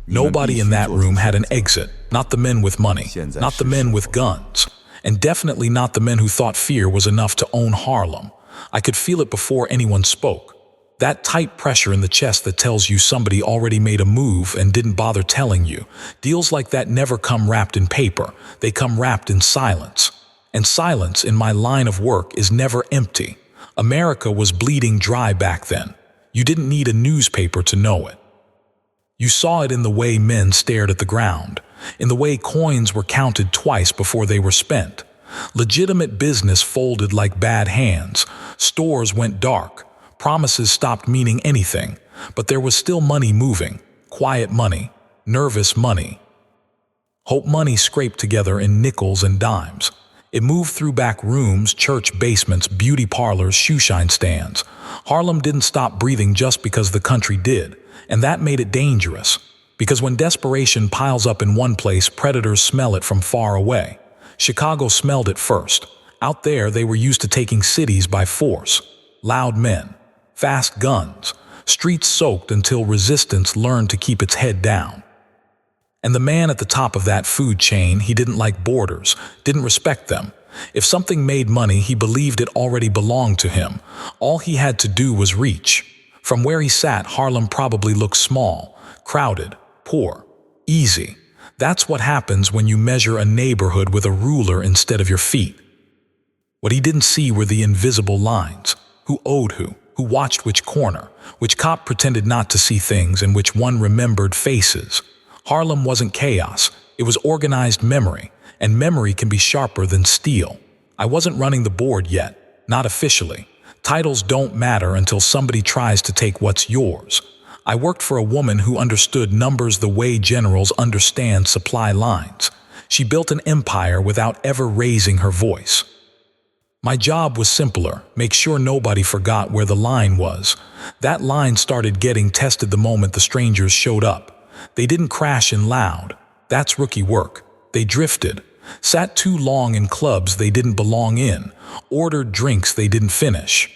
Nobody in that room had an exit, not the men with money, not the men with guns, and definitely not the men who thought fear was enough to own Harlem. I could feel it before anyone spoke. That tight pressure in the chest that tells you somebody already made a move and didn't bother telling you. Deals like that never come wrapped in paper. They come wrapped in silence. And silence in my line of work is never empty. America was bleeding dry back then. You didn't need a newspaper to know it. You saw it in the way men stared at the ground, in the way coins were counted twice before they were spent. Legitimate business folded like bad hands. Stores went dark. Promises stopped meaning anything, but there was still money moving, quiet money, nervous money. Hope money scraped together in nickels and dimes. It moved through back rooms, church basements, beauty parlors, shoeshine stands. Harlem didn't stop breathing just because the country did, and that made it dangerous. Because when desperation piles up in one place, predators smell it from far away. Chicago smelled it first. Out there, they were used to taking cities by force. Loud men, fast guns, streets soaked until resistance learned to keep its head down. And the man at the top of that food chain, he didn't like borders, didn't respect them. If something made money, he believed it already belonged to him. All he had to do was reach. From where he sat, Harlem probably looked small, crowded, poor, easy. That's what happens when you measure a neighborhood with a ruler instead of your feet. What he didn't see were the invisible lines. Who owed who watched which corner, which cop pretended not to see things, and which one remembered faces. Harlem wasn't chaos, it was organized memory, and memory can be sharper than steel. I wasn't running the board yet, not officially. Titles don't matter until somebody tries to take what's yours. I worked for a woman who understood numbers the way generals understand supply lines. She built an empire without ever raising her voice. My job was simpler, make sure nobody forgot where the line was. That line started getting tested the moment the strangers showed up. They didn't crash in loud. That's rookie work. They drifted. Sat too long in clubs they didn't belong in. Ordered drinks they didn't finish.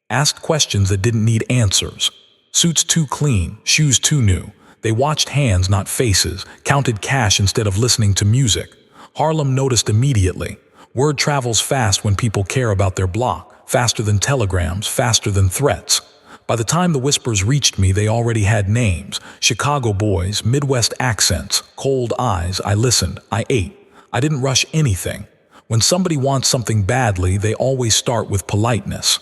Asked questions that didn't need answers. Suits too clean, shoes too new. They watched hands, not faces, counted cash instead of listening to music. Harlem noticed immediately. Word travels fast when people care about their block, faster than telegrams, faster than threats. By the time the whispers reached me, they already had names. Chicago boys, Midwest accents, cold eyes. I listened, I ate. I didn't rush anything. When somebody wants something badly, they always start with politeness.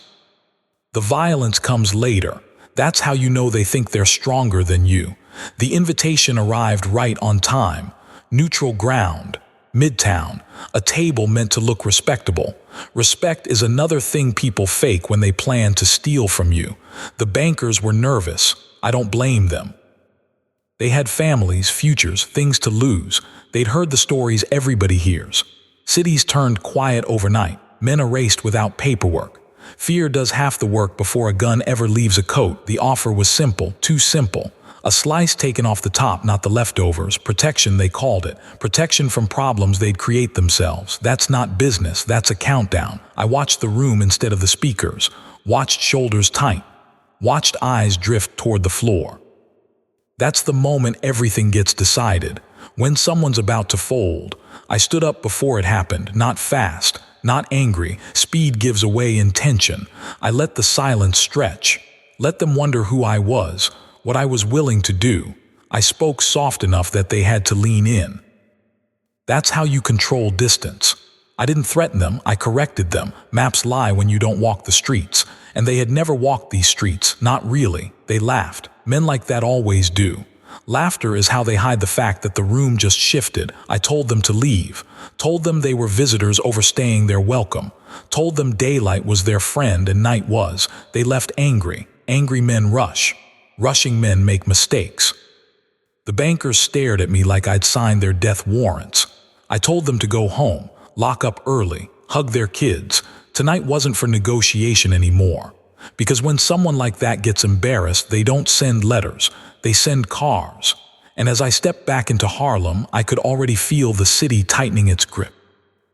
The violence comes later. That's how you know they think they're stronger than you. The invitation arrived right on time. Neutral ground. Midtown, a table meant to look respectable. Respect is another thing people fake when they plan to steal from you. The bankers were nervous. I don't blame them. They had families, futures, things to lose. They'd heard the stories everybody hears. Cities turned quiet overnight, men erased without paperwork. Fear does half the work before a gun ever leaves a coat. The offer was simple, too simple. A slice taken off the top, not the leftovers. Protection, they called it. Protection from problems they'd create themselves. That's not business, that's a countdown. I watched the room instead of the speakers. Watched shoulders tight. Watched eyes drift toward the floor. That's the moment everything gets decided. When someone's about to fold. I stood up before it happened, not fast, not angry. Speed gives away intention. I let the silence stretch. Let them wonder who I was. What I was willing to do. I spoke soft enough that they had to lean in. That's how you control distance. I didn't threaten them, I corrected them. Maps lie when you don't walk the streets. And they had never walked these streets, not really. They laughed. Men like that always do. Laughter is how they hide the fact that the room just shifted. I told them to leave. Told them they were visitors overstaying their welcome. Told them daylight was their friend and night was. They left angry. Angry men rush. Rushing men make mistakes. The bankers stared at me like I'd signed their death warrants. I told them to go home, lock up early, hug their kids. Tonight wasn't for negotiation anymore. Because when someone like that gets embarrassed, they don't send letters, they send cars. And as I stepped back into Harlem, I could already feel the city tightening its grip.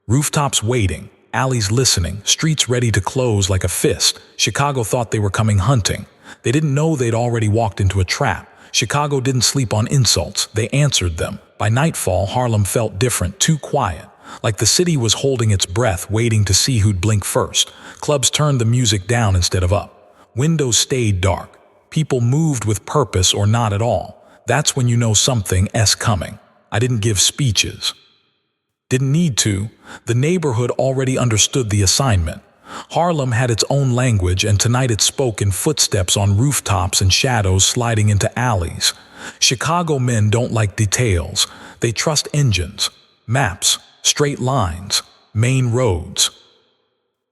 Rooftops waiting, alleys listening, streets ready to close like a fist. Chicago thought they were coming hunting. They didn't know they'd already walked into a trap. Chicago didn't sleep on insults, they answered them. By nightfall, Harlem felt different, too quiet. Like the city was holding its breath, waiting to see who'd blink first. Clubs turned the music down instead of up. Windows stayed dark. People moved with purpose or not at all. That's when you know something's coming. I didn't give speeches. Didn't need to. The neighborhood already understood the assignment. Harlem had its own language, and tonight it spoke in footsteps on rooftops and shadows sliding into alleys. Chicago men don't like details. They trust engines, maps, straight lines, main roads.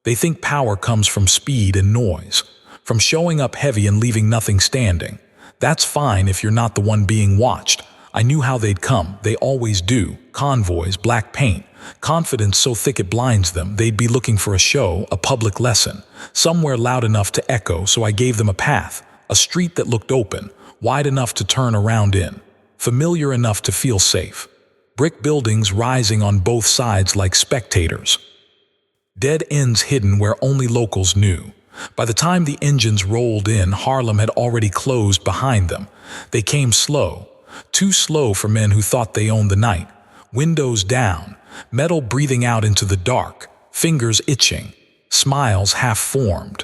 They think power comes from speed and noise, from showing up heavy and leaving nothing standing. That's fine if you're not the one being watched. I knew how they'd come. They always do. Convoys, black paint. Confidence so thick it blinds them. They'd be looking for a show, a public lesson, somewhere loud enough to echo, so I gave them a path, a street that looked open, wide enough to turn around in, familiar enough to feel safe. Brick buildings rising on both sides like spectators. Dead ends hidden where only locals knew. By the time the engines rolled in, Harlem had already closed behind them. They came slow, too slow for men who thought they owned the night. Windows down, metal breathing out into the dark, fingers itching, smiles half-formed.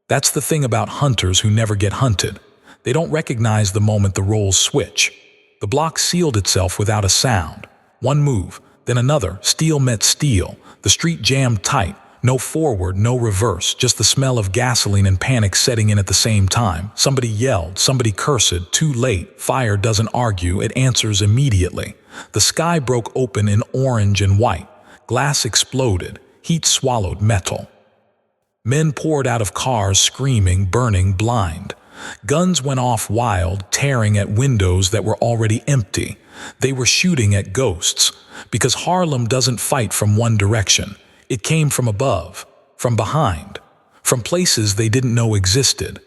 That's the thing about hunters who never get hunted. They don't recognize the moment the roles switch. The block sealed itself without a sound. One move, then another, steel met steel. The street jammed tight. No forward, no reverse, just the smell of gasoline and panic setting in at the same time. Somebody yelled, somebody cursed, too late. Fire doesn't argue, it answers immediately. The sky broke open in orange and white. Glass exploded, heat swallowed metal. Men poured out of cars screaming, burning, blind. Guns went off wild, tearing at windows that were already empty. They were shooting at ghosts, because Harlem doesn't fight from one direction. It came from above, from behind, from places they didn't know existed.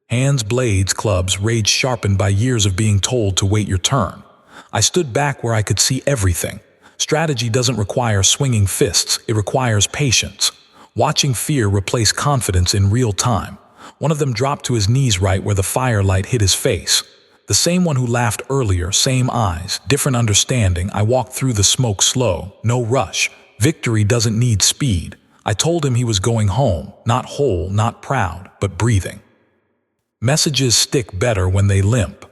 Hands, blades, clubs, rage sharpened by years of being told to wait your turn. I stood back where I could see everything. Strategy doesn't require swinging fists, it requires patience. Watching fear replace confidence in real time. One of them dropped to his knees right where the firelight hit his face. The same one who laughed earlier, same eyes, different understanding. I walked through the smoke slow, no rush. Victory doesn't need speed. I told him he was going home, not whole, not proud, but breathing. Messages stick better when they limp.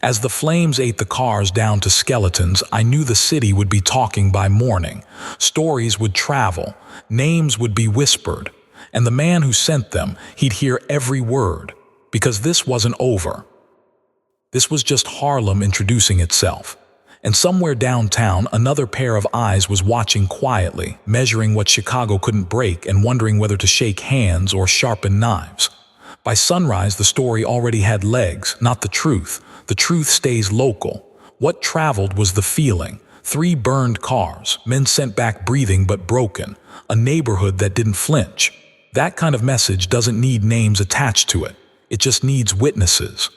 As the flames ate the cars down to skeletons, I knew the city would be talking by morning. Stories would travel, names would be whispered, and the man who sent them, he'd hear every word, because this wasn't over. This was just Harlem introducing itself. And somewhere downtown, another pair of eyes was watching quietly, measuring what Chicago couldn't break and wondering whether to shake hands or sharpen knives. By sunrise, the story already had legs, not the truth. The truth stays local. What traveled was the feeling. 3 burned cars, men sent back breathing but broken, a neighborhood that didn't flinch. That kind of message doesn't need names attached to it. It just needs witnesses.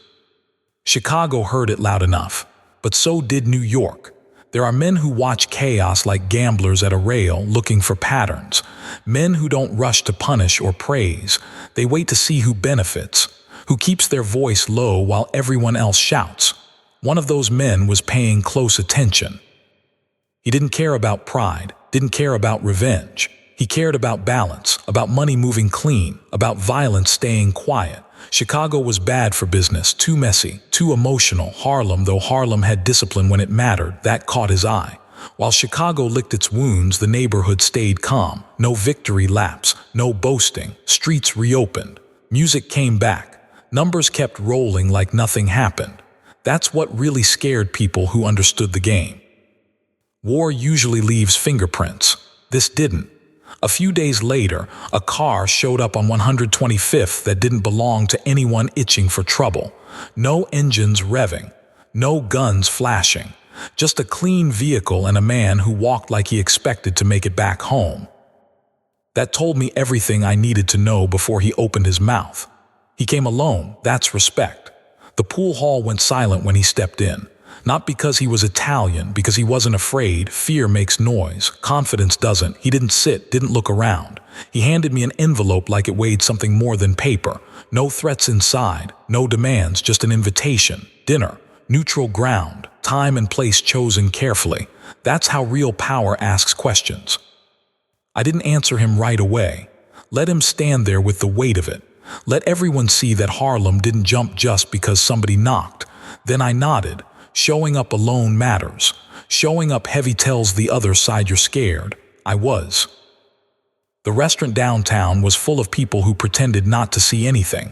Chicago heard it loud enough. But so did New York. There are men who watch chaos like gamblers at a rail looking for patterns. Men who don't rush to punish or praise. They wait to see who benefits, who keeps their voice low while everyone else shouts. One of those men was paying close attention. He didn't care about pride, didn't care about revenge. He cared about balance, about money moving clean, about violence staying quiet. Chicago was bad for business, too messy, too emotional. Harlem, though Harlem had discipline when it mattered, that caught his eye. While Chicago licked its wounds, the neighborhood stayed calm. No victory laps, no boasting. Streets reopened. Music came back. Numbers kept rolling like nothing happened. That's what really scared people who understood the game. War usually leaves fingerprints. This didn't. A few days later, a car showed up on 125th that didn't belong to anyone itching for trouble. No engines revving, no guns flashing, just a clean vehicle and a man who walked like he expected to make it back home. That told me everything I needed to know before he opened his mouth. He came alone, that's respect. The pool hall went silent when he stepped in. Not because he was Italian, because he wasn't afraid. Fear makes noise, confidence doesn't. He didn't sit, didn't look around. He handed me an envelope like it weighed something more than paper. No threats inside, no demands, just an invitation. Dinner, neutral ground, time and place chosen carefully. That's how real power asks questions. I didn't answer him right away. Let him stand there with the weight of it. Let everyone see that Harlem didn't jump just because somebody knocked. Then I nodded. Showing up alone matters. Showing up heavy tells the other side you're scared. I was. The restaurant downtown was full of people who pretended not to see anything.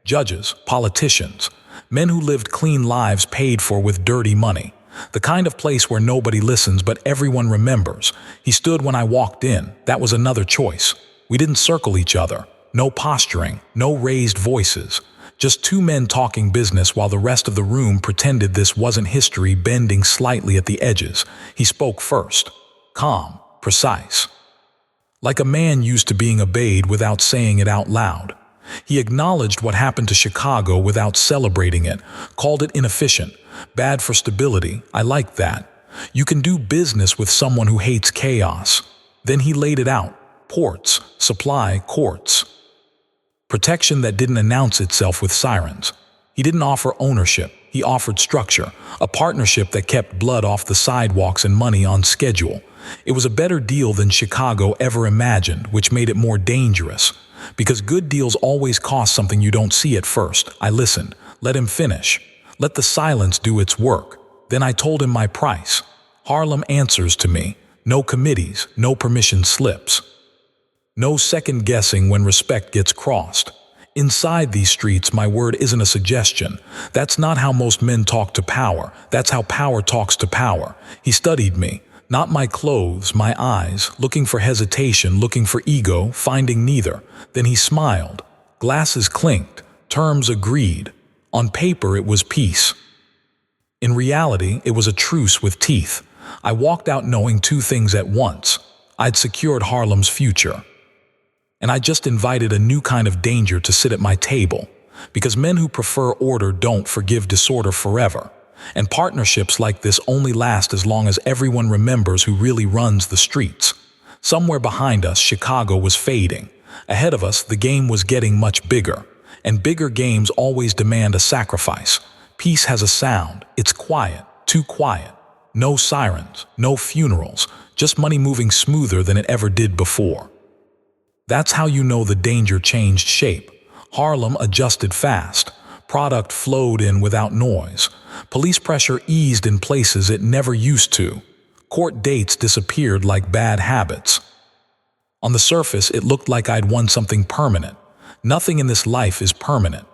Judges, politicians, men who lived clean lives paid for with dirty money. The kind of place where nobody listens but everyone remembers. He stood when I walked in. That was another choice. We didn't circle each other. No posturing, no raised voices. Just two men talking business while the rest of the room pretended this wasn't history bending slightly at the edges. He spoke first. Calm, precise. Like a man used to being obeyed without saying it out loud. He acknowledged what happened to Chicago without celebrating it, called it inefficient, bad for stability. I like that. You can do business with someone who hates chaos. Then he laid it out. Ports, supply, courts. Protection that didn't announce itself with sirens. He didn't offer ownership, he offered structure, a partnership that kept blood off the sidewalks and money on schedule. It was a better deal than Chicago ever imagined, which made it more dangerous. Because good deals always cost something you don't see at first. I listened. Let him finish. Let the silence do its work. Then I told him my price. Harlem answers to me. No committees, no permission slips. No second guessing when respect gets crossed. Inside these streets, my word isn't a suggestion. That's not how most men talk to power. That's how power talks to power. He studied me. Not my clothes, my eyes, looking for hesitation, looking for ego, finding neither. Then he smiled. Glasses clinked. Terms agreed. On paper, it was peace. In reality, it was a truce with teeth. I walked out knowing two things at once. I'd secured Harlem's future. And I just invited a new kind of danger to sit at my table. Because men who prefer order don't forgive disorder forever. And partnerships like this only last as long as everyone remembers who really runs the streets. Somewhere behind us, Chicago was fading. Ahead of us, the game was getting much bigger. And bigger games always demand a sacrifice. Peace has a sound. It's quiet, too quiet. No sirens, no funerals, just money moving smoother than it ever did before. That's how you know the danger changed shape. Harlem adjusted fast. Product flowed in without noise. Police pressure eased in places it never used to. Court dates disappeared like bad habits. On the surface, it looked like I'd won something permanent. Nothing in this life is permanent.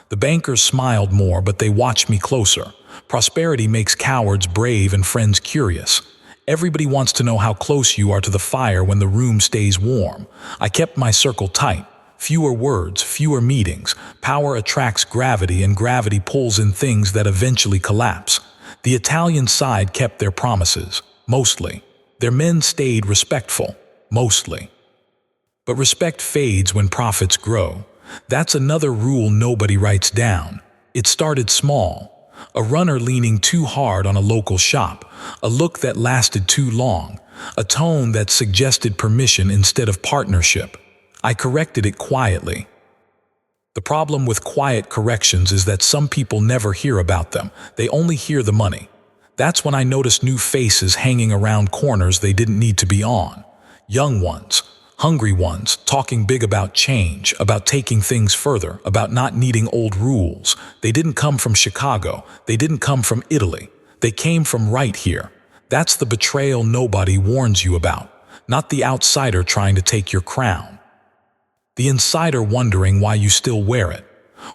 The bankers smiled more, but they watched me closer. Prosperity makes cowards brave and friends curious. Everybody wants to know how close you are to the fire when the room stays warm. I kept my circle tight. Fewer words, fewer meetings. Power attracts gravity, and gravity pulls in things that eventually collapse. The Italian side kept their promises, mostly. Their men stayed respectful, mostly. But respect fades when profits grow. That's another rule nobody writes down. It started small. A runner leaning too hard on a local shop, a look that lasted too long, a tone that suggested permission instead of partnership. I corrected it quietly. The problem with quiet corrections is that some people never hear about them. They only hear the money. That's when I noticed new faces hanging around corners they didn't need to be on. Young ones, hungry ones, talking big about change, about taking things further, about not needing old rules. They didn't come from Chicago. They didn't come from Italy. They came from right here. That's the betrayal nobody warns you about. Not the outsider trying to take your crown. The insider wondering why you still wear it.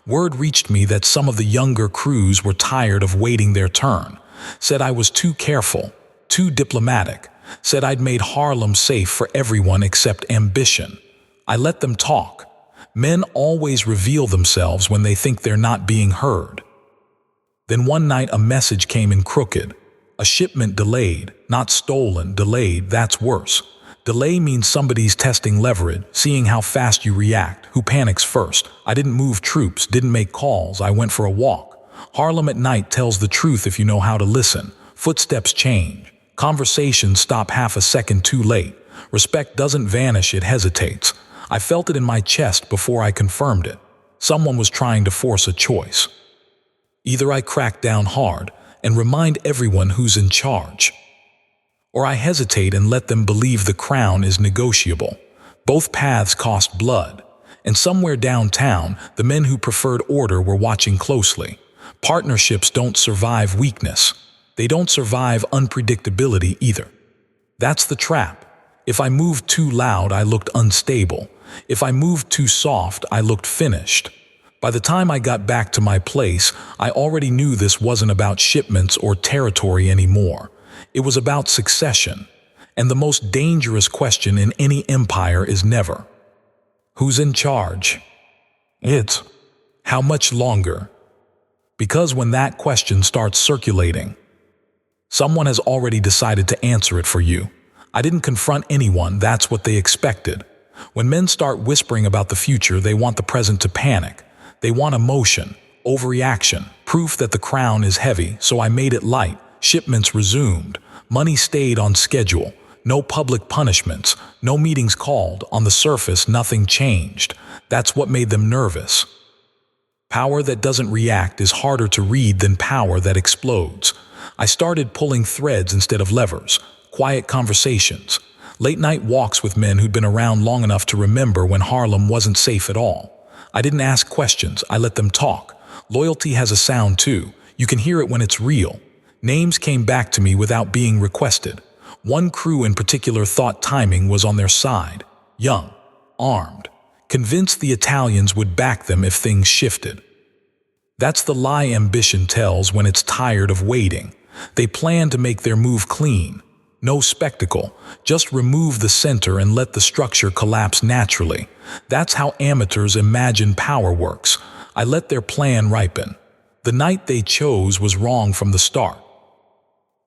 Word reached me that some of the younger crews were tired of waiting their turn. Said I was too careful, too diplomatic. Said I'd made Harlem safe for everyone except ambition. I let them talk. Men always reveal themselves when they think they're not being heard. Then one night a message came in crooked. A shipment delayed, not stolen, delayed, that's worse. Delay means somebody's testing leverage, seeing how fast you react, who panics first. I didn't move troops, didn't make calls, I went for a walk. Harlem at night tells the truth if you know how to listen. Footsteps change. Conversations stop half a second too late. Respect doesn't vanish, it hesitates. I felt it in my chest before I confirmed it. Someone was trying to force a choice. Either I crack down hard and remind everyone who's in charge, or I hesitate and let them believe the crown is negotiable. Both paths cost blood, and somewhere downtown, the men who preferred order were watching closely. Partnerships don't survive weakness. They don't survive unpredictability either. That's the trap. If I moved too loud, I looked unstable. If I moved too soft, I looked finished. By the time I got back to my place, I already knew this wasn't about shipments or territory anymore. It was about succession. And the most dangerous question in any empire is never, who's in charge? It's, how much longer? Because when that question starts circulating, someone has already decided to answer it for you. I didn't confront anyone, that's what they expected. When men start whispering about the future, they want the present to panic. They want emotion, overreaction, proof that the crown is heavy, so I made it light. Shipments resumed. Money stayed on schedule. No public punishments, no meetings called. On the surface, nothing changed. That's what made them nervous. Power that doesn't react is harder to read than power that explodes. I started pulling threads instead of levers. Quiet conversations. Late-night walks with men who'd been around long enough to remember when Harlem wasn't safe at all. I didn't ask questions, I let them talk. Loyalty has a sound too. You can hear it when it's real. Names came back to me without being requested. One crew in particular thought timing was on their side. Young, armed, convinced the Italians would back them if things shifted. That's the lie ambition tells when it's tired of waiting. They plan to make their move clean. No spectacle, just remove the center and let the structure collapse naturally. That's how amateurs imagine power works. I let their plan ripen. The night they chose was wrong from the start.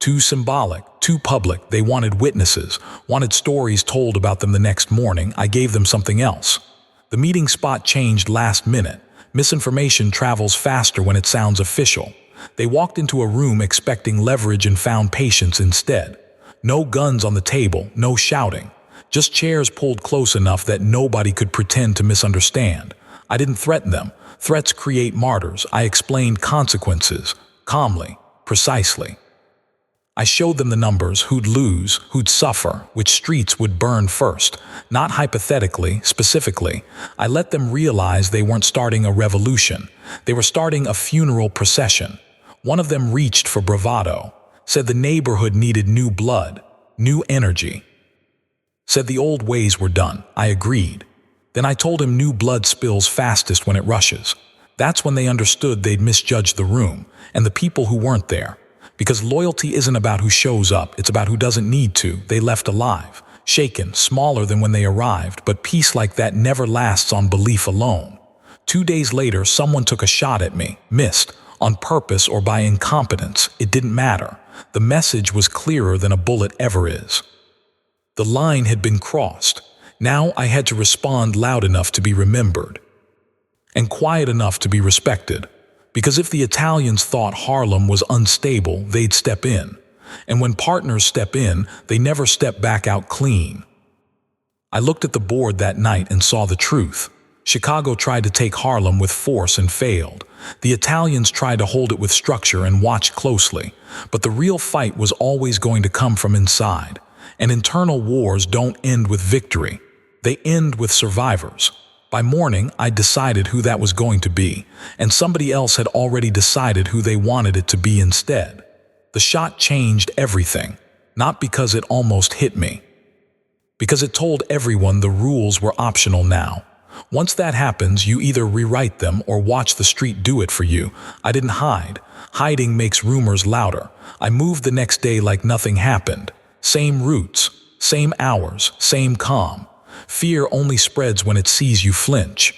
Too symbolic, too public. They wanted witnesses, wanted stories told about them the next morning. I gave them something else. The meeting spot changed last minute. Misinformation travels faster when it sounds official. They walked into a room expecting leverage and found patience instead. No guns on the table, no shouting. Just chairs pulled close enough that nobody could pretend to misunderstand. I didn't threaten them. Threats create martyrs. I explained consequences, calmly, precisely. I showed them the numbers, who'd lose, who'd suffer, which streets would burn first. Not hypothetically, specifically. I let them realize they weren't starting a revolution. They were starting a funeral procession. One of them reached for bravado. Said the neighborhood needed new blood, new energy. Said the old ways were done. I agreed. Then I told him new blood spills fastest when it rushes. That's when they understood they'd misjudged the room, and the people who weren't there. Because loyalty isn't about who shows up, it's about who doesn't need to. They left alive, shaken, smaller than when they arrived, but peace like that never lasts on belief alone. 2 days later, someone took a shot at me, missed, on purpose or by incompetence. It didn't matter. The message was clearer than a bullet ever is. The line had been crossed. Now I had to respond loud enough to be remembered, and quiet enough to be respected. Because if the Italians thought Harlem was unstable, they'd step in. And when partners step in, they never step back out clean. I looked at the board that night and saw the truth. Chicago tried to take Harlem with force and failed. The Italians tried to hold it with structure and watched closely. But the real fight was always going to come from inside. And internal wars don't end with victory. They end with survivors. By morning, I decided who that was going to be, and somebody else had already decided who they wanted it to be instead. The shot changed everything, not because it almost hit me, because it told everyone the rules were optional now. Once that happens, you either rewrite them or watch the street do it for you. I didn't hide. Hiding makes rumors louder. I moved the next day like nothing happened. Same routes, same hours, same calm. Fear only spreads when it sees you flinch.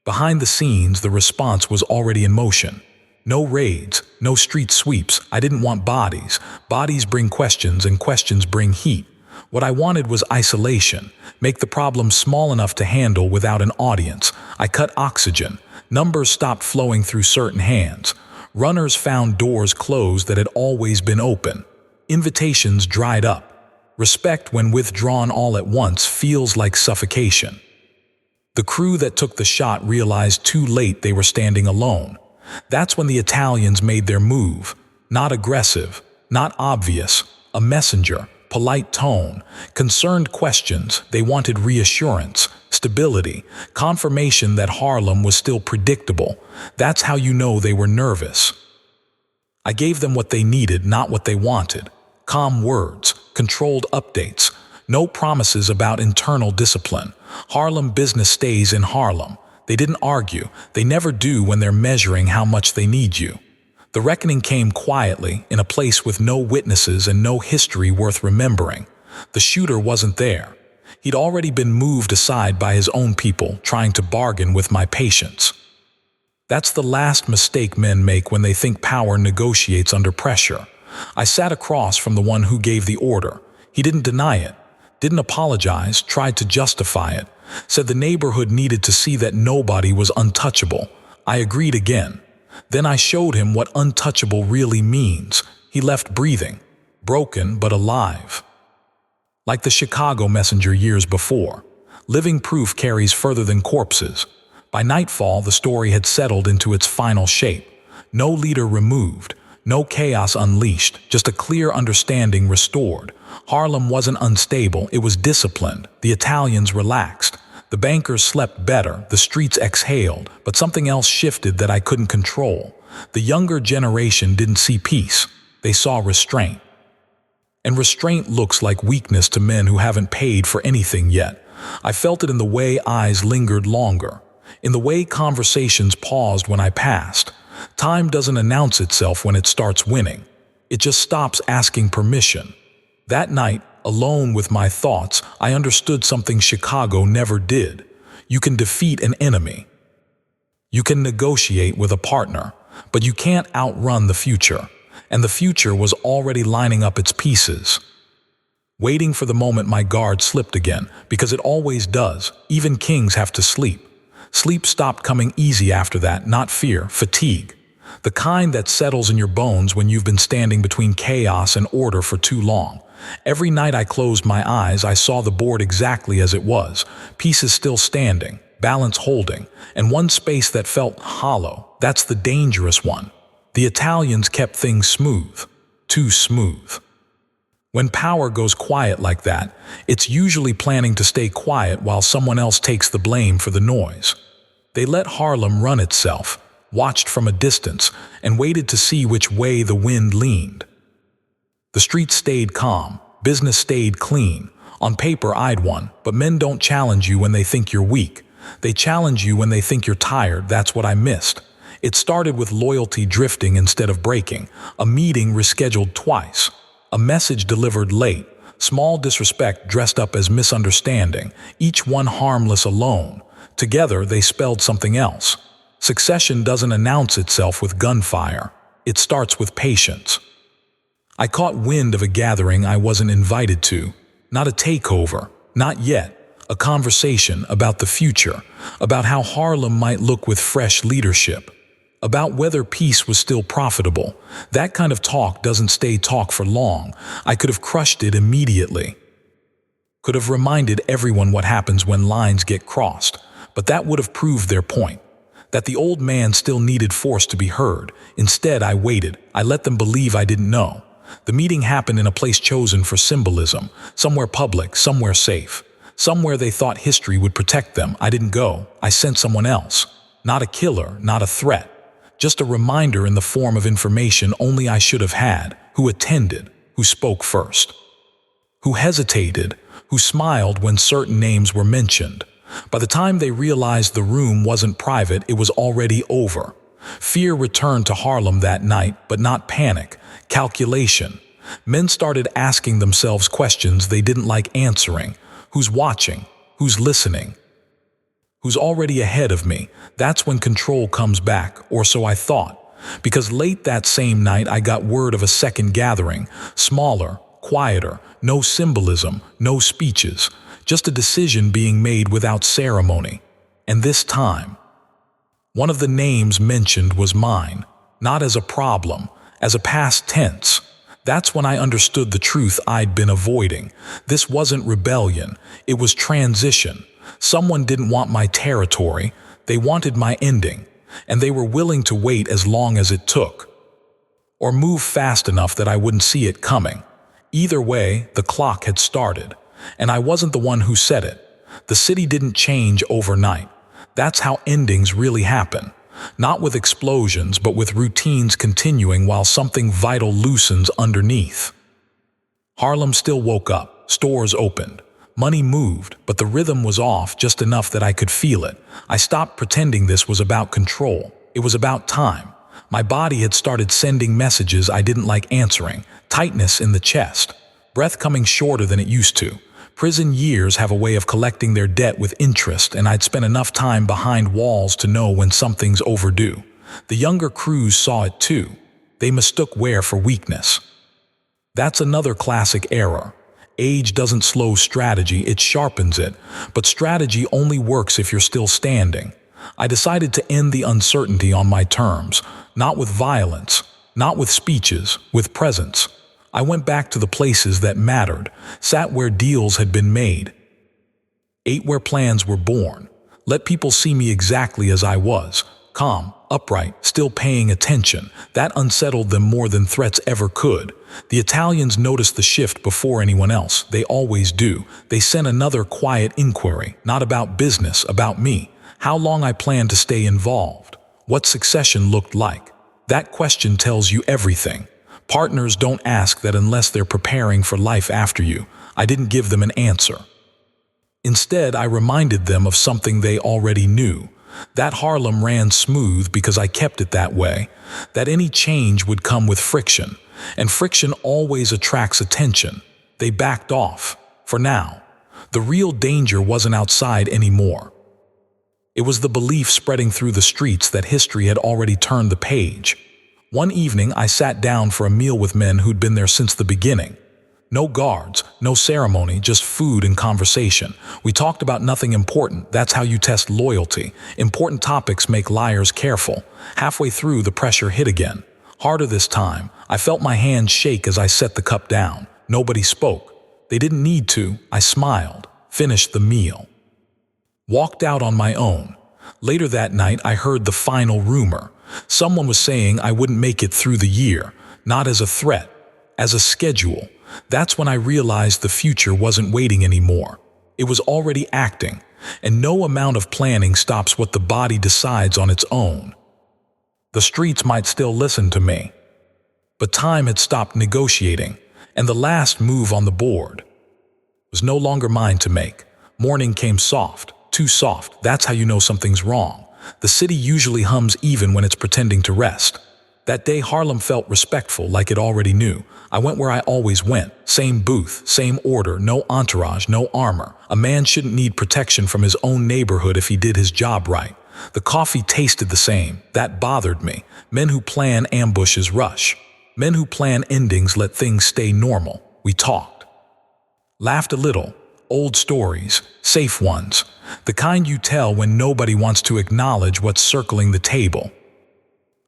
Behind the scenes, the response was already in motion. No raids, no street sweeps. I didn't want bodies. Bodies bring questions, and questions bring heat. What I wanted was isolation. Make the problem small enough to handle without an audience. I cut oxygen. Numbers stopped flowing through certain hands. Runners found doors closed that had always been open. Invitations dried up. Respect, when withdrawn all at once, feels like suffocation. The crew that took the shot realized too late they were standing alone. That's when the Italians made their move. Not aggressive, not obvious, a messenger, polite tone, concerned questions. They wanted reassurance, stability, confirmation that Harlem was still predictable. That's how you know they were nervous. I gave them what they needed, not what they wanted. Calm words, controlled updates, no promises about internal discipline. Harlem business stays in Harlem. They didn't argue. They never do when they're measuring how much they need you. The reckoning came quietly, in a place with no witnesses and no history worth remembering. The shooter wasn't there. He'd already been moved aside by his own people, trying to bargain with my patience. That's the last mistake men make when they think power negotiates under pressure. I sat across from the one who gave the order. He didn't deny it, didn't apologize, tried to justify it, said the neighborhood needed to see that nobody was untouchable. I agreed again. Then I showed him what untouchable really means. He left breathing, broken but alive. Like the Chicago messenger years before. Living proof carries further than corpses. By nightfall, the story had settled into its final shape. No leader removed, no chaos unleashed, just a clear understanding restored. Harlem wasn't unstable, it was disciplined. The Italians relaxed. The bankers slept better, the streets exhaled, but something else shifted that I couldn't control. The younger generation didn't see peace, they saw restraint. And restraint looks like weakness to men who haven't paid for anything yet. I felt it in the way eyes lingered longer, in the way conversations paused when I passed. Time doesn't announce itself when it starts winning. It just stops asking permission. That night, alone with my thoughts, I understood something Chicago never did. You can defeat an enemy. You can negotiate with a partner, but you can't outrun the future. And the future was already lining up its pieces. Waiting for the moment my guard slipped again, because it always does. Even kings have to sleep. Sleep stopped coming easy after that, not fear, fatigue. The kind that settles in your bones when you've been standing between chaos and order for too long. Every night I closed my eyes, I saw the board exactly as it was, pieces still standing, balance holding, and one space that felt hollow. That's the dangerous one. The Italians kept things smooth, too smooth. When power goes quiet like that, it's usually planning to stay quiet while someone else takes the blame for the noise. They let Harlem run itself, watched from a distance, and waited to see which way the wind leaned. The streets stayed calm, business stayed clean. On paper I'd won, but men don't challenge you when they think you're weak. They challenge you when they think you're tired. That's what I missed. It started with loyalty drifting instead of breaking, a meeting rescheduled twice, a message delivered late, small disrespect dressed up as misunderstanding, each one harmless alone. Together they spelled something else. Succession doesn't announce itself with gunfire. It starts with patience. I caught wind of a gathering I wasn't invited to. Not a takeover, not yet. A conversation about the future, about how Harlem might look with fresh leadership, about whether peace was still profitable. That kind of talk doesn't stay talk for long. I could have crushed it immediately. Could have reminded everyone what happens when lines get crossed, but that would have proved their point. That the old man still needed force to be heard. Instead, I waited. I let them believe I didn't know. The meeting happened in a place chosen for symbolism, somewhere public, somewhere safe, somewhere they thought history would protect them. I didn't go. I sent someone else. Not a killer, not a threat. Just a reminder in the form of information only I should have had, who attended, who spoke first, who hesitated, who smiled when certain names were mentioned. By the time they realized the room wasn't private, it was already over. Fear returned to Harlem that night, but not panic, calculation. Men started asking themselves questions they didn't like answering. Who's watching? Who's listening? Who's already ahead of me? That's when control comes back, or so I thought. Because late that same night I got word of a second gathering, smaller, quieter, no symbolism, no speeches, just a decision being made without ceremony. And this time, one of the names mentioned was mine, not as a problem, as a past tense. That's when I understood the truth I'd been avoiding. This wasn't rebellion, it was transition. Someone didn't want my territory, they wanted my ending, and they were willing to wait as long as it took. Or move fast enough that I wouldn't see it coming. Either way, the clock had started, and I wasn't the one who set it. The city didn't change overnight. That's how endings really happen. Not with explosions, but with routines continuing while something vital loosens underneath. Harlem still woke up, stores opened. Money moved, but the rhythm was off just enough that I could feel it. I stopped pretending this was about control. It was about time. My body had started sending messages I didn't like answering. Tightness in the chest. Breath coming shorter than it used to. Prison years have a way of collecting their debt with interest, and I'd spent enough time behind walls to know when something's overdue. The younger crews saw it too. They mistook wear for weakness. That's another classic error. Age doesn't slow strategy, it sharpens it, but strategy only works if you're still standing. I decided to end the uncertainty on my terms, not with violence, not with speeches, with presence. I went back to the places that mattered, sat where deals had been made, ate where plans were born, let people see me exactly as I was, calm, upright, still paying attention. That unsettled them more than threats ever could. The Italians noticed the shift before anyone else. They always do. They sent another quiet inquiry, not about business, about me. How long I planned to stay involved. What succession looked like. That question tells you everything. Partners don't ask that unless they're preparing for life after you. I didn't give them an answer. Instead, I reminded them of something they already knew. That Harlem ran smooth because I kept it that way. That any change would come with friction. And friction always attracts attention. They backed off. For now. The real danger wasn't outside anymore. It was the belief spreading through the streets that history had already turned the page. One evening, I sat down for a meal with men who'd been there since the beginning. No guards, no ceremony, just food and conversation. We talked about nothing important. That's how you test loyalty. Important topics make liars careful. Halfway through, the pressure hit again. Harder this time. I felt my hand shake as I set the cup down. Nobody spoke. They didn't need to. I smiled. Finished the meal. Walked out on my own. Later that night, I heard the final rumor. Someone was saying I wouldn't make it through the year, not as a threat, as a schedule. That's when I realized the future wasn't waiting anymore. It was already acting, and no amount of planning stops what the body decides on its own. The streets might still listen to me, but time had stopped negotiating, and the last move on the board was no longer mine to make. Morning came soft, too soft. That's how you know something's wrong. The city usually hums even when it's pretending to rest. That day, Harlem felt respectful, like it already knew. I went where I always went. Same booth, same order, no entourage, no armor. A man shouldn't need protection from his own neighborhood if he did his job right. The coffee tasted the same. That bothered me. Men who plan ambushes rush. Men who plan endings let things stay normal. We talked. Laughed a little. Old stories, safe ones, the kind you tell when nobody wants to acknowledge what's circling the table.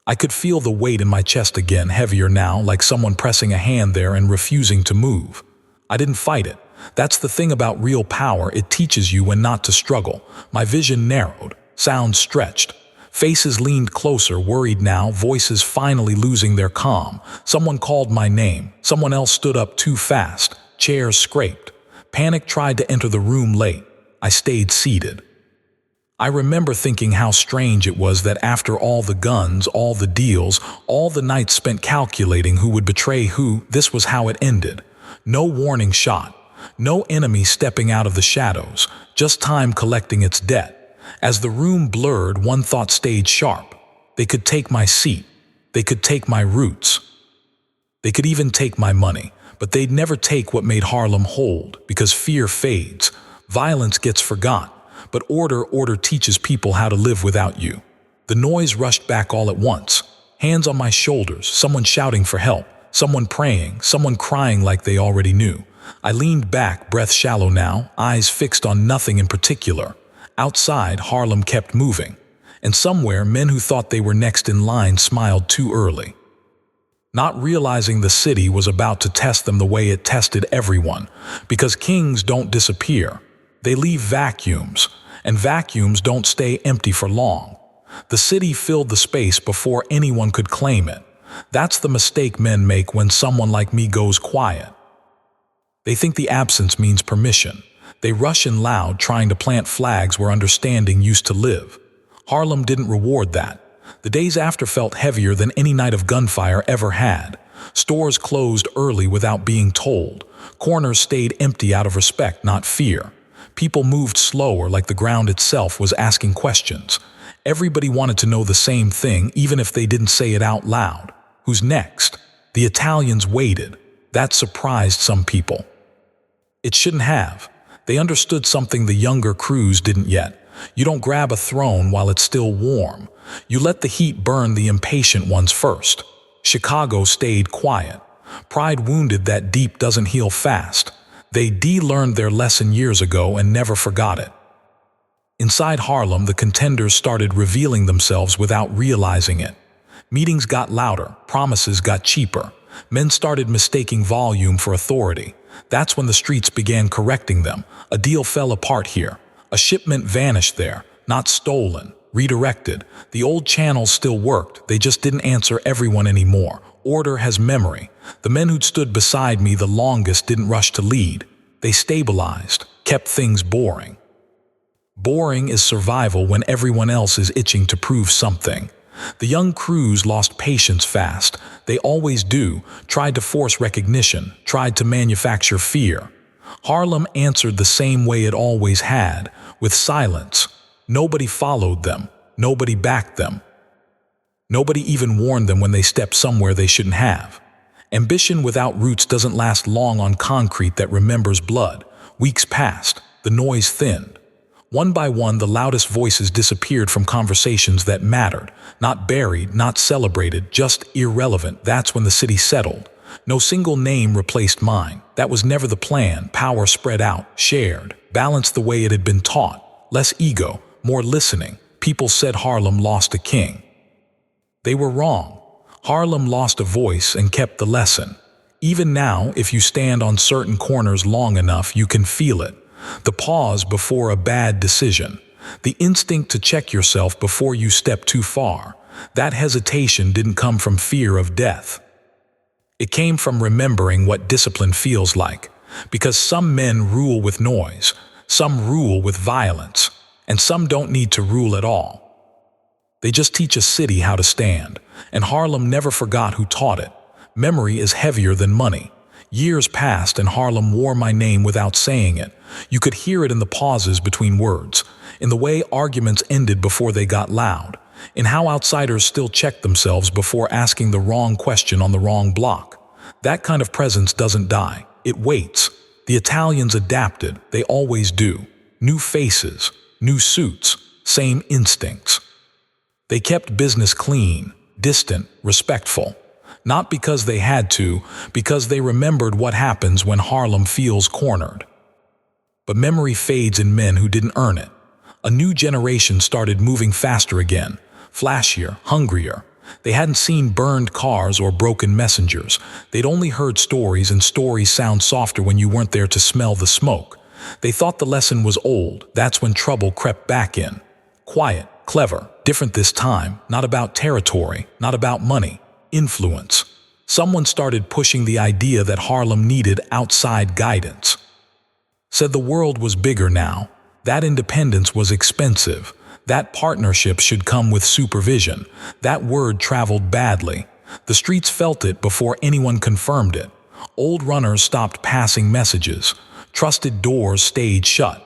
I could feel the weight in my chest again, heavier now, like someone pressing a hand there and refusing to move. I didn't fight it. That's the thing about real power, it teaches you when not to struggle. My vision narrowed, sounds stretched. Faces leaned closer, worried now, voices finally losing their calm. Someone called my name. Someone else stood up too fast. Chairs scraped. Panic tried to enter the room late. I stayed seated. I remember thinking how strange it was that after all the guns, all the deals, all the nights spent calculating who would betray who, this was how it ended. No warning shot. No enemy stepping out of the shadows. Just time collecting its debt. As the room blurred, one thought stayed sharp. They could take my seat. They could take my roots. They could even take my money. But they'd never take what made Harlem hold, because fear fades. Violence gets forgotten, but order teaches people how to live without you. The noise rushed back all at once. Hands on my shoulders, someone shouting for help, someone praying, someone crying like they already knew. I leaned back, breath shallow now, eyes fixed on nothing in particular. Outside, Harlem kept moving. And somewhere, men who thought they were next in line smiled too early. not realizing the city was about to test them the way it tested everyone, because kings don't disappear. They leave vacuums, and vacuums don't stay empty for long. The city filled the space before anyone could claim it. That's the mistake men make when someone like me goes quiet. They think the absence means permission. They rush in loud, trying to plant flags where understanding used to live. Harlem didn't reward that. The days after felt heavier than any night of gunfire ever had. Stores closed early without being told. Corners stayed empty out of respect, not fear. People moved slower, like the ground itself was asking questions. Everybody wanted to know the same thing, even if they didn't say it out loud. Who's next? The Italians waited. That surprised some people. It shouldn't have. They understood something the younger crews didn't yet. You don't grab a throne while it's still warm. You let the heat burn the impatient ones first. Chicago stayed quiet. Pride wounded that deep doesn't heal fast. They de-learned their lesson years ago and never forgot it. Inside Harlem, the contenders started revealing themselves without realizing it. Meetings got louder, promises got cheaper. Men started mistaking volume for authority. That's when the streets began correcting them. A deal fell apart here. A shipment vanished there, not stolen, redirected. The old channels still worked, they just didn't answer everyone anymore. Order has memory. The men who'd stood beside me the longest didn't rush to lead. They stabilized, kept things boring. Boring is survival when everyone else is itching to prove something. The young crews lost patience fast. They always do, tried to force recognition, tried to manufacture fear. Harlem answered the same way it always had, with silence. Nobody followed them. Nobody backed them. Nobody even warned them when they stepped somewhere they shouldn't have. Ambition without roots doesn't last long on concrete that remembers blood. Weeks passed. The noise thinned. One by one, the loudest voices disappeared from conversations that mattered. Not buried, not celebrated, just irrelevant. That's when the city settled. No single name replaced mine. That was never the plan. Power spread out, shared, balanced the way it had been taught. Less ego, more listening. People said Harlem lost a king. They were wrong. Harlem lost a voice and kept the lesson. Even now, if you stand on certain corners long enough, you can feel it. The pause before a bad decision. The instinct to check yourself before you step too far. That hesitation didn't come from fear of death. It came from remembering what discipline feels like. Because some men rule with noise, some rule with violence, and some don't need to rule at all. They just teach a city how to stand, and Harlem never forgot who taught it. Memory is heavier than money. Years passed and Harlem wore my name without saying it. You could hear it in the pauses between words, in the way arguments ended before they got loud, in how outsiders still checked themselves before asking the wrong question on the wrong block. That kind of presence doesn't die. It waits. The Italians adapted. They always do. New faces, new suits, same instincts. They kept business clean, distant, respectful. Not because they had to, because they remembered what happens when Harlem feels cornered. But memory fades in men who didn't earn it. A new generation started moving faster again, flashier, hungrier. They hadn't seen burned cars or broken messengers. They'd only heard stories, and stories sound softer when you weren't there to smell the smoke. They thought the lesson was old. That's when trouble crept back in. Quiet, clever, different this time, not about territory, not about money. Influence. Someone started pushing the idea that Harlem needed outside guidance. Said the world was bigger now. That independence was expensive. That partnership should come with supervision. That word traveled badly. The streets felt it before anyone confirmed it. Old runners stopped passing messages. Trusted doors stayed shut.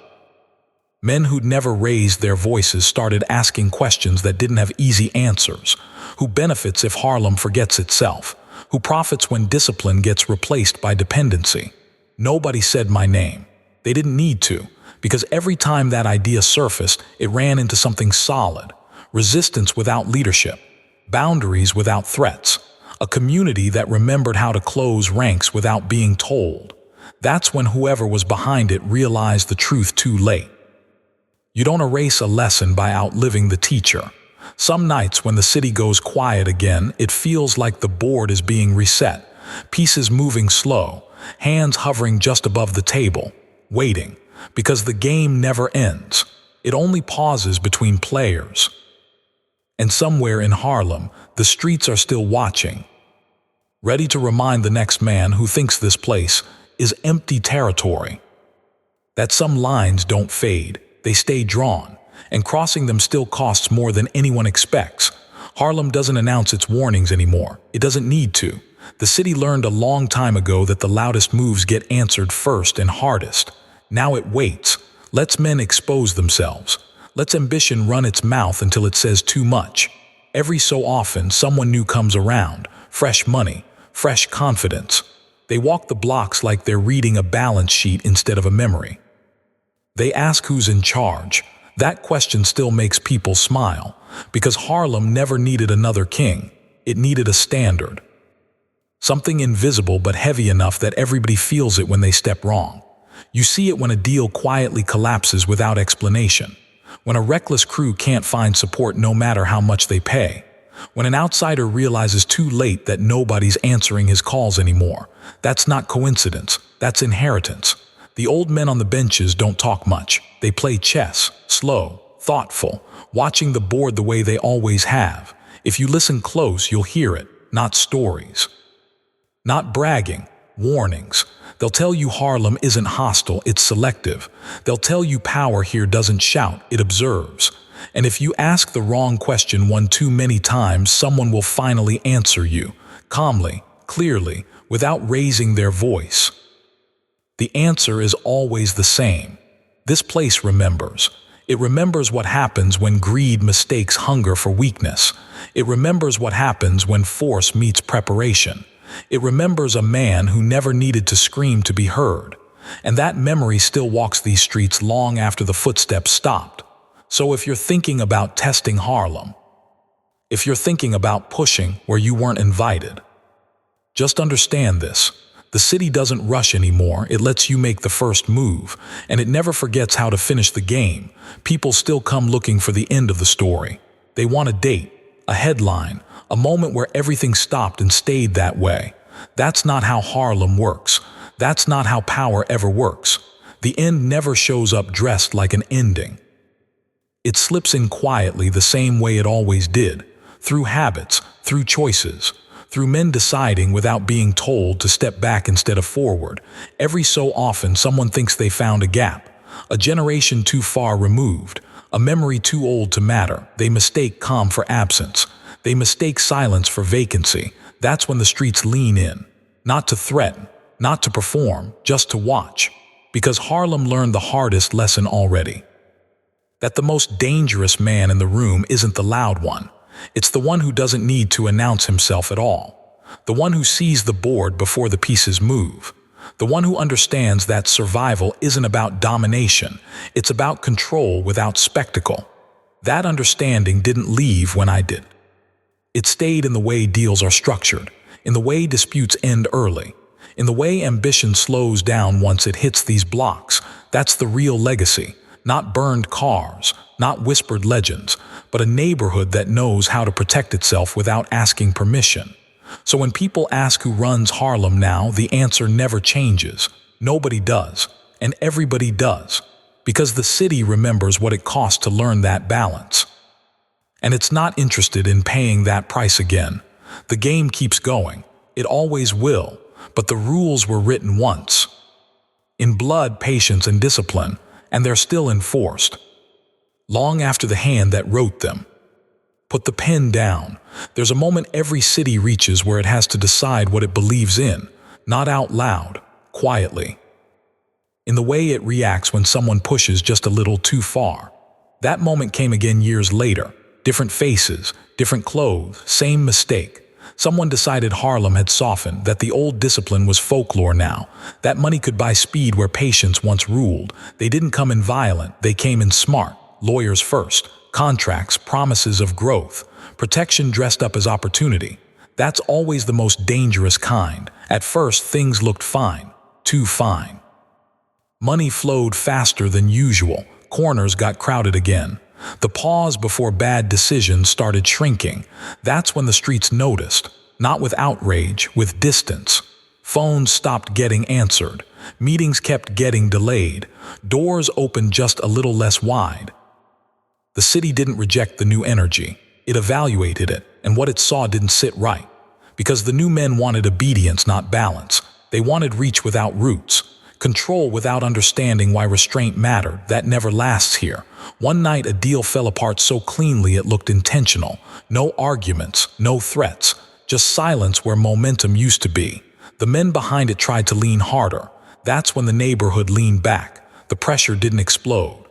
Men who'd never raised their voices started asking questions that didn't have easy answers. Who benefits if Harlem forgets itself? Who profits when discipline gets replaced by dependency? Nobody said my name. They didn't need to, because every time that idea surfaced, it ran into something solid. Resistance without leadership. Boundaries without threats. A community that remembered how to close ranks without being told. That's when whoever was behind it realized the truth too late. You don't erase a lesson by outliving the teacher. Some nights when the city goes quiet again, it feels like the board is being reset, pieces moving slow, hands hovering just above the table, waiting, because the game never ends. It only pauses between players. And somewhere in Harlem, the streets are still watching, ready to remind the next man who thinks this place is empty territory. That some lines don't fade, they stay drawn, and crossing them still costs more than anyone expects. Harlem doesn't announce its warnings anymore. It doesn't need to. The city learned a long time ago that the loudest moves get answered first and hardest. Now it waits, lets men expose themselves, lets ambition run its mouth until it says too much. Every so often, someone new comes around, fresh money, fresh confidence. They walk the blocks like they're reading a balance sheet instead of a memory. They ask who's in charge. That question still makes people smile, because Harlem never needed another king. It needed a standard. Something invisible but heavy enough that everybody feels it when they step wrong. You see it when a deal quietly collapses without explanation, when a reckless crew can't find support no matter how much they pay, when an outsider realizes too late that nobody's answering his calls anymore. That's not coincidence, that's inheritance. The old men on the benches don't talk much. They play chess, slow, thoughtful, watching the board the way they always have. If you listen close, you'll hear it, not stories. Not bragging, warnings. They'll tell you Harlem isn't hostile, it's selective. They'll tell you power here doesn't shout, it observes. And if you ask the wrong question one too many times, someone will finally answer you, calmly, clearly, without raising their voice. The answer is always the same. This place remembers. It remembers what happens when greed mistakes hunger for weakness. It remembers what happens when force meets preparation. It remembers a man who never needed to scream to be heard. And that memory still walks these streets long after the footsteps stopped. So if you're thinking about testing Harlem, if you're thinking about pushing where you weren't invited, just understand this. The city doesn't rush anymore. It lets you make the first move, and it never forgets how to finish the game. People still come looking for the end of the story. They want a date, a headline, a moment where everything stopped and stayed that way. That's not how Harlem works. That's not how power ever works. The end never shows up dressed like an ending. It slips in quietly the same way it always did, through habits, through choices, through men deciding without being told to step back instead of forward. Every so often, someone thinks they found a gap, a generation too far removed, a memory too old to matter. They mistake calm for absence. They mistake silence for vacancy. That's when the streets lean in, not to threaten, not to perform, just to watch. Because Harlem learned the hardest lesson already. That the most dangerous man in the room isn't the loud one. It's the one who doesn't need to announce himself at all. The one who sees the board before the pieces move. The one who understands that survival isn't about domination. It's about control without spectacle. That understanding didn't leave when I did. It stayed in the way deals are structured, in the way disputes end early, in the way ambition slows down once it hits these blocks. That's the real legacy. Not burned cars, not whispered legends, but a neighborhood that knows how to protect itself without asking permission. So when people ask who runs Harlem now, the answer never changes. Nobody does, and everybody does, because the city remembers what it cost to learn that balance. And it's not interested in paying that price again. The game keeps going. It always will, but the rules were written once. In blood, patience, and discipline, and they're still enforced. Long after the hand that wrote them put the pen down, there's a moment every city reaches where it has to decide what it believes in, not out loud, quietly. In the way it reacts when someone pushes just a little too far. That moment came again years later. Different faces, different clothes, same mistake. Someone decided Harlem had softened, that the old discipline was folklore now, that money could buy speed where patience once ruled. They didn't come in violent, they came in smart, lawyers first, contracts, promises of growth, protection dressed up as opportunity. That's always the most dangerous kind. At first, things looked fine, too fine. Money flowed faster than usual, corners got crowded again. The pause before bad decisions started shrinking. That's when the streets noticed, not with outrage, with distance. Phones stopped getting answered. Meetings kept getting delayed. Doors opened just a little less wide. The city didn't reject the new energy. It evaluated it, and what it saw didn't sit right. Because the new men wanted obedience, not balance. They wanted reach without roots. Control without understanding why restraint mattered. That never lasts here. One night a deal fell apart so cleanly it looked intentional. No arguments, no threats, just silence where momentum used to be. The men behind it tried to lean harder. That's when the neighborhood leaned back. The pressure didn't explode.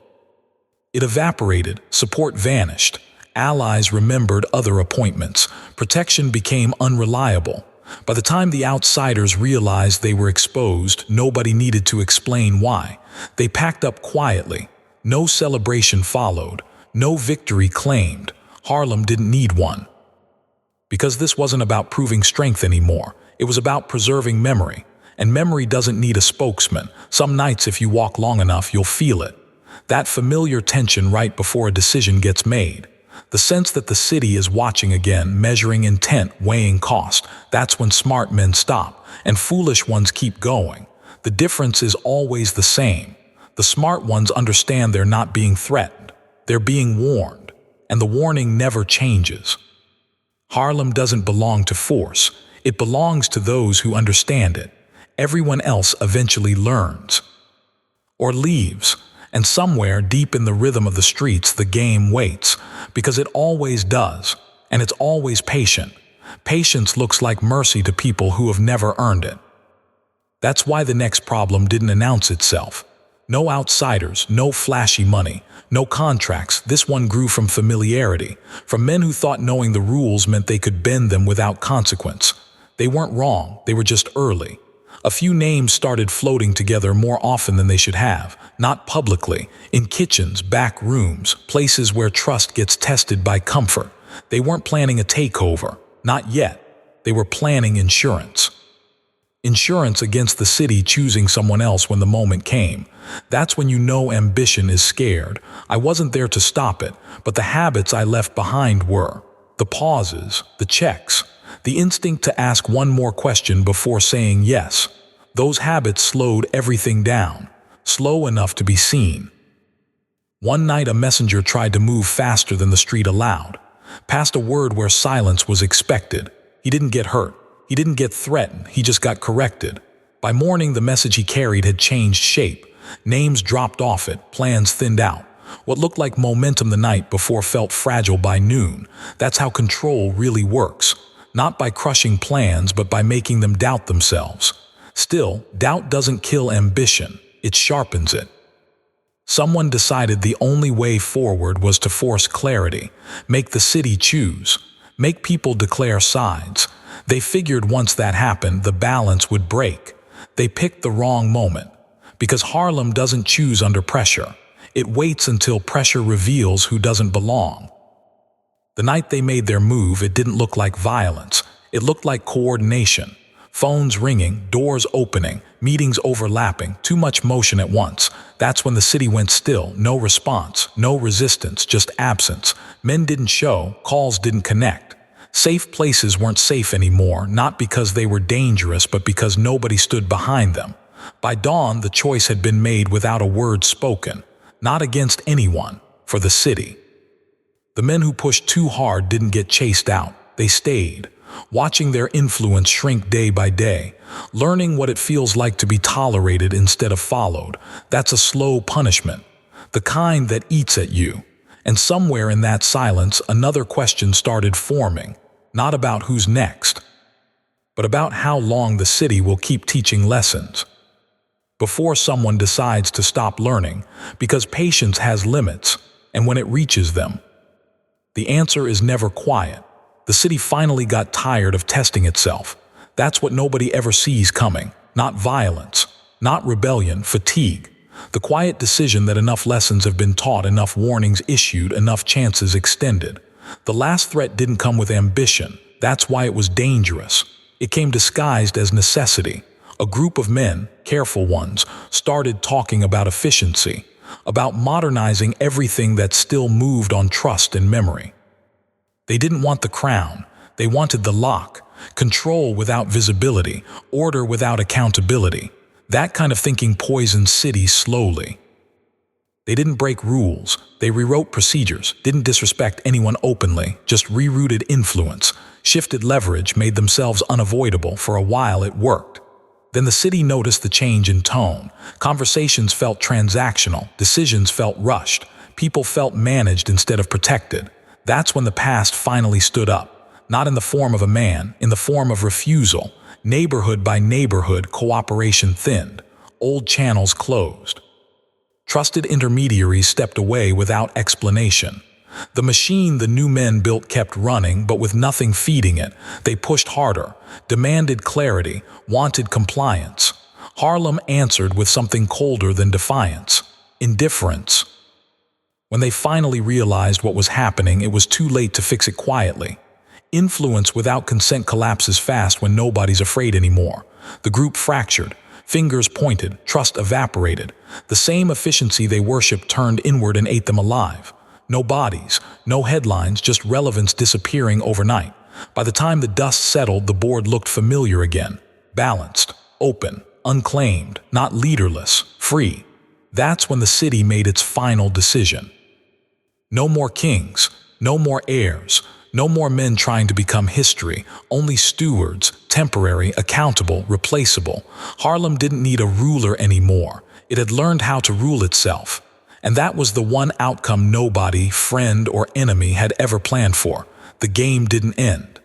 It evaporated, support vanished. Allies remembered other appointments. Protection became unreliable. By the time the outsiders realized they were exposed, nobody needed to explain why. They packed up quietly. No celebration followed. No victory claimed. Harlem didn't need one. Because this wasn't about proving strength anymore. It was about preserving memory. And memory doesn't need a spokesman. Some nights, if you walk long enough, you'll feel it. That familiar tension right before a decision gets made. The sense that the city is watching again, measuring intent, weighing cost. That's when smart men stop, and foolish ones keep going. The difference is always the same. The smart ones understand they're not being threatened. They're being warned, and the warning never changes. Harlem doesn't belong to force. It belongs to those who understand it. Everyone else eventually learns. Or leaves. And somewhere deep in the rhythm of the streets, the game waits, because it always does, and it's always patient. Patience looks like mercy to people who have never earned it. That's why the next problem didn't announce itself. No outsiders, no flashy money, no contracts. This one grew from familiarity, from men who thought knowing the rules meant they could bend them without consequence. They weren't wrong, they were just early. A few names started floating together more often than they should have, not publicly, in kitchens, back rooms, places where trust gets tested by comfort. They weren't planning a takeover, not yet. They were planning insurance. Insurance against the city choosing someone else when the moment came. That's when you know ambition is scared. I wasn't there to stop it, but the habits I left behind were. The pauses, the checks, the instinct to ask one more question before saying yes. Those habits slowed everything down, slow enough to be seen. One night a messenger tried to move faster than the street allowed, passed a word where silence was expected. He didn't get hurt. He didn't get threatened. He just got corrected. By morning, the message he carried had changed shape. Names dropped off it, plans thinned out. What looked like momentum the night before felt fragile by noon. That's how control really works. Not by crushing plans, but by making them doubt themselves. Still, doubt doesn't kill ambition. It sharpens it. Someone decided the only way forward was to force clarity, make the city choose, make people declare sides. They figured once that happened, the balance would break. They picked the wrong moment, because Harlem doesn't choose under pressure. It waits until pressure reveals who doesn't belong. The night they made their move, it didn't look like violence. It looked like coordination. Phones ringing, doors opening, meetings overlapping, too much motion at once. That's when the city went still. No response, no resistance, just absence. Men didn't show, calls didn't connect. Safe places weren't safe anymore, not because they were dangerous, but because nobody stood behind them. By dawn, the choice had been made without a word spoken. Not against anyone, for the city. The men who pushed too hard didn't get chased out. They stayed, watching their influence shrink day by day, learning what it feels like to be tolerated instead of followed. That's a slow punishment, the kind that eats at you. And somewhere in that silence, another question started forming, not about who's next, but about how long the city will keep teaching lessons. Before someone decides to stop learning, because patience has limits, and when it reaches them. The answer is never quiet. The city finally got tired of testing itself. That's what nobody ever sees coming. Not violence, not rebellion, fatigue. The quiet decision that enough lessons have been taught, enough warnings issued, enough chances extended. The last threat didn't come with ambition. That's why it was dangerous. It came disguised as necessity. A group of men, careful ones, started talking about efficiency. about modernizing everything that still moved on trust and memory. They didn't want the crown, they wanted the lock, control without visibility, order without accountability. That kind of thinking poisoned cities slowly. They didn't break rules, they rewrote procedures, didn't disrespect anyone openly, just rerouted influence, shifted leverage, made themselves unavoidable. For a while it worked. Then the city noticed the change in tone. Conversations felt transactional, decisions felt rushed, people felt managed instead of protected. That's when the past finally stood up, not in the form of a man, in the form of refusal. Neighborhood by neighborhood, cooperation thinned, old channels closed. Trusted intermediaries stepped away without explanation. The machine the new men built kept running, but with nothing feeding it. They pushed harder, demanded clarity, wanted compliance. Harlem answered with something colder than defiance: indifference. When they finally realized what was happening, it was too late to fix it quietly. Influence without consent collapses fast when nobody's afraid anymore. The group fractured. Fingers pointed, trust evaporated. The same efficiency they worshipped turned inward and ate them alive. No bodies, no headlines, just relevance disappearing overnight. By the time the dust settled, the board looked familiar again. Balanced, open, unclaimed, not leaderless, free. That's when the city made its final decision. No more kings, no more heirs, no more men trying to become history, only stewards, temporary, accountable, replaceable. Harlem didn't need a ruler anymore. It had learned how to rule itself. And that was the one outcome nobody, friend or enemy, had ever planned for. The game didn't end.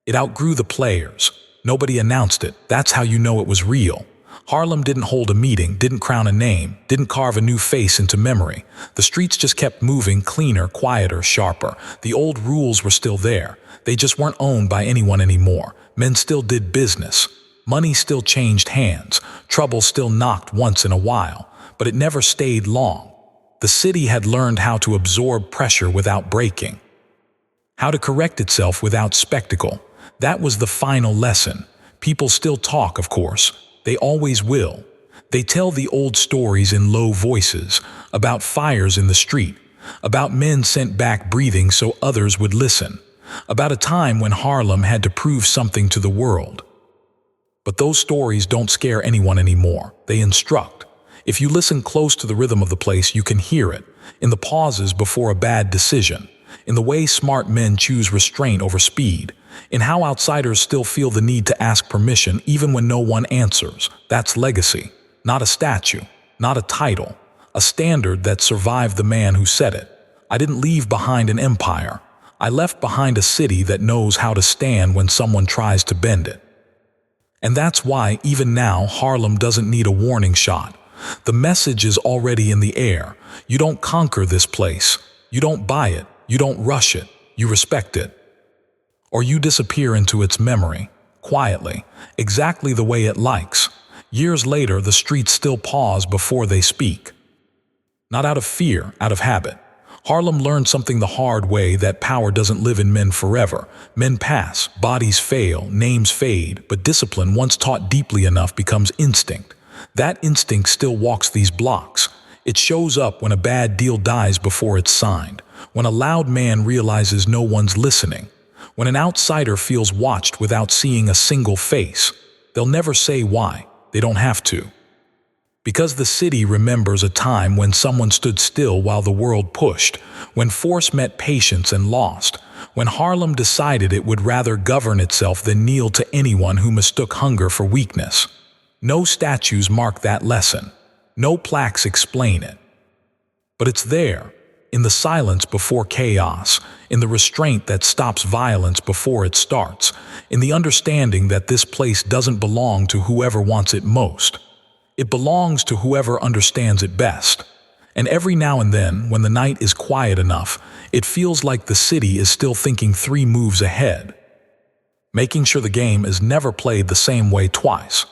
It outgrew the players. Nobody announced it. That's how you know it was real. Harlem didn't hold a meeting, didn't crown a name, didn't carve a new face into memory. The streets just kept moving, cleaner, quieter, sharper. The old rules were still there. They just weren't owned by anyone anymore. Men still did business. Money still changed hands. Trouble still knocked once in a while. But it never stayed long. The city had learned how to absorb pressure without breaking. How to correct itself without spectacle. That was the final lesson. People still talk, of course. They always will. They tell the old stories in low voices, about fires in the street, about men sent back breathing so others would listen, about a time when Harlem had to prove something to the world. But those stories don't scare anyone anymore. They instruct. If you listen close to the rhythm of the place, you can hear it, in the pauses before a bad decision, in the way smart men choose restraint over speed, in how outsiders still feel the need to ask permission even when no one answers. That's legacy, not a statue, not a title, a standard that survived the man who said it. I didn't leave behind an empire. I left behind a city that knows how to stand when someone tries to bend it. And that's why, even now, Harlem doesn't need a warning shot. The message is already in the air. You don't conquer this place. You don't buy it. You don't rush it. You respect it. Or you disappear into its memory, quietly, exactly the way it likes. Years later, the streets still pause before they speak. Not out of fear, out of habit. Harlem learned something the hard way, that power doesn't live in men forever. Men pass, bodies fail, names fade, but discipline, once taught deeply enough, becomes instinct. That instinct still walks these blocks. It shows up when a bad deal dies before it's signed, when a loud man realizes no one's listening, when an outsider feels watched without seeing a single face. They'll never say why. They don't have to. Because the city remembers a time when someone stood still while the world pushed, when force met patience and lost, when Harlem decided it would rather govern itself than kneel to anyone who mistook hunger for weakness. No statues mark that lesson. No plaques explain it. But it's there, in the silence before chaos, in the restraint that stops violence before it starts, in the understanding that this place doesn't belong to whoever wants it most. It belongs to whoever understands it best. And every now and then, when the night is quiet enough, it feels like the city is still thinking 3 moves ahead, making sure the game is never played the same way twice.